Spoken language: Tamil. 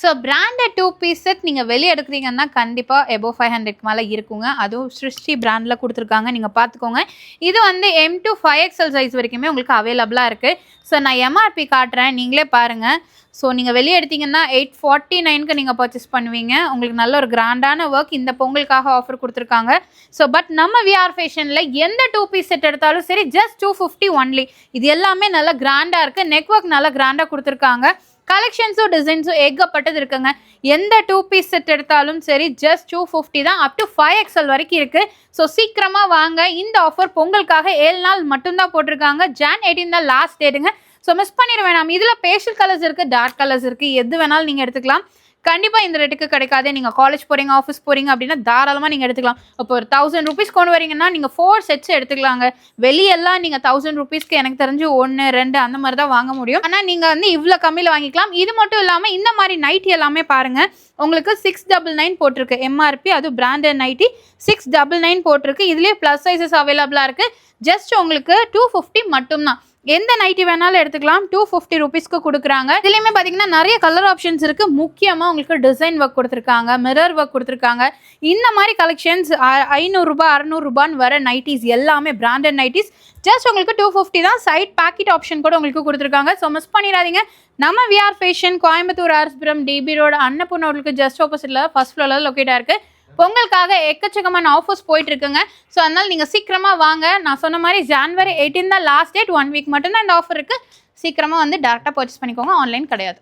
ஸோ பிராண்டட் 2 பீஸ் செட் நீங்கள் வெளியே எடுக்கிறீங்கன்னா கண்டிப்பாக எபோவ் 500க்கு மேலே இருக்குங்க. அதுவும் சிருஷ்டி பிராண்டில் கொடுத்துருக்காங்க, நீங்கள் பார்த்துக்கோங்க. இது வந்து M to 5XL சைஸ் வரைக்குமே உங்களுக்கு அவைலபிளாக இருக்குது. ஸோ நான் எம்ஆர்பி காட்டுறேன், நீங்களே பாருங்கள். ஸோ நீங்கள் வெளியே எடுத்தீங்கன்னா 849க்கு நீங்கள் பர்ச்சேஸ் பண்ணுவீங்க. உங்களுக்கு நல்ல ஒரு கிராண்டான ஒர்க் இந்த பொங்கலுக்காக ஆஃபர் கொடுத்துருக்காங்க. ஸோ பட் நம்ம விஆர் ஃபேஷனில் எந்த 2 பீஸ் செட் எடுத்தாலும் சரி ஜஸ்ட் 250 ஒன்லி. இது எல்லாமே நல்லா கிராண்டாக இருக்குது, நெக் ஒர்க் நல்லா கிராண்டாக கொடுத்துருக்காங்க. கலெக்ஷன்ஸும் டிசைன்ஸும் ஏகப்பட்டது இருக்குங்க. எந்த 2 பீஸ் செட் எடுத்தாலும் சரி ஜஸ்ட் 250 தான், அப் டு 5XL வரைக்கும் இருக்குது. ஸோ சீக்கிரமாக வாங்க. இந்த ஆஃபர் பொங்கலுக்காக 7 நாள் மட்டும்தான் போட்டிருக்காங்க. Jan 18 தான் லாஸ்ட் டேட்டுங்க. ஸோ மிஸ் பண்ணிட வேணாம். இதில் பேஷல் கலர்ஸ் இருக்குது, டார்க் கலர்ஸ் இருக்குது, எது வேணாலும் நீங்கள் எடுத்துக்கலாம். கண்டிப்பாக இந்த ரேட்டுக்கு கிடைக்காது. நீங்கள் காலேஜ் போகிறீங்க, ஆஃபீஸ் போகிறீங்க அப்படின்னா தாராளமாக நீங்கள் எடுத்துக்கலாம். இப்போ ஒரு 1000 rupees கொண்டு வரீங்கன்னா நீங்கள் 4 sets எடுத்துக்கலாங்க. வெளியெல்லாம் நீங்கள் 1000 rupeesக்கு எனக்கு தெரிஞ்சு 1 2 அந்த மாதிரி தான் வாங்க முடியும். ஆனால் நீங்கள் வந்து இவ்வளோ கம்மியில் வாங்கிக்கலாம். இது மட்டும் இல்லாமல் இந்த மாதிரி நைட்டி எல்லாமே பாருங்கள், உங்களுக்கு 699 போட்டிருக்கு எம்ஆர்பி. அதுவும் பிராண்டட் நைட்டி 699 போட்டிருக்கு. இதுலேயே ப்ளஸ் சைஸஸ் அவைலபிளாக இருக்குது. ஜஸ்ட் உங்களுக்கு 250 மட்டும்தான். எந்த நைட்டி வேணாலும் எடுத்துக்கலாம். 250 rupeesக்கு கொடுக்குறாங்க. இதுலேயுமே பார்த்தீங்கன்னா நிறைய கலர் ஆப்ஷன்ஸ் இருக்குது. முக்கியமாக உங்களுக்கு டிசைன் ஒர்க் கொடுத்துருக்காங்க, மிரர் ஒர்க் கொடுத்துருக்காங்க. இந்த மாதிரி கலெக்ஷன்ஸ் 500 ரூபாய் 600 ரூபான்னு வர நைட்டிஸ் எல்லாமே பிராண்டட் நைட்டிஸ் ஜஸ்ட் உங்களுக்கு 250 தான். சைட் பேக்கெட் ஆப்ஷன் கூட உங்களுக்கு கொடுத்துருக்காங்க. ஸோ மிஸ் பண்ணிடாதீங்க. நம்ம VR fashion Coimbatore RS Puram DB road அன்னபூர்ணாவுக்கு ஜஸ்ட் ஆப்போசிட்டில் ஃபர்ஸ்ட் ஃப்ளோரில் லொக்கேட்டாக இருக்குது. பொங்கலுக்காக எக்கச்சக்கமான ஆஃபர்ஸ் போயிட்டு இருக்குங்க. ஸோ அதனால் நீங்கள் சீக்கிரமாக வாங்க. நான் சொன்ன மாதிரி January 18 தான் லாஸ்ட் டேட். 1 வீக் மட்டும்தான் இந்த ஆஃபர் இருக்குது. சீக்கிரமாக வந்து டேரெக்டாக பர்ச்சேஸ் பண்ணிக்கோங்க, ஆன்லைன் கிடையாது.